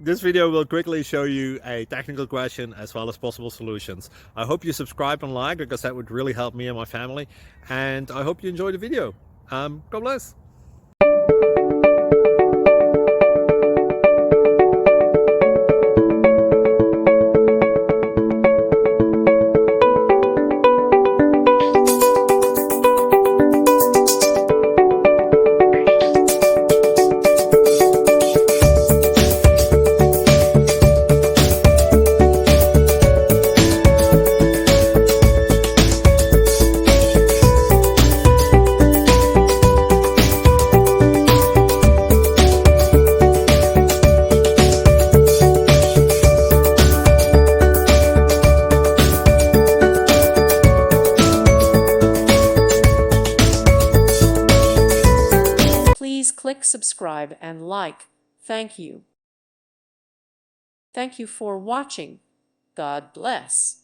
This video will quickly show you a technical question as well as possible solutions. I hope you subscribe and like, because that would really help me and my family. And I hope you enjoy the video. God bless. Please click subscribe and like. Thank you. Thank you for watching. God bless.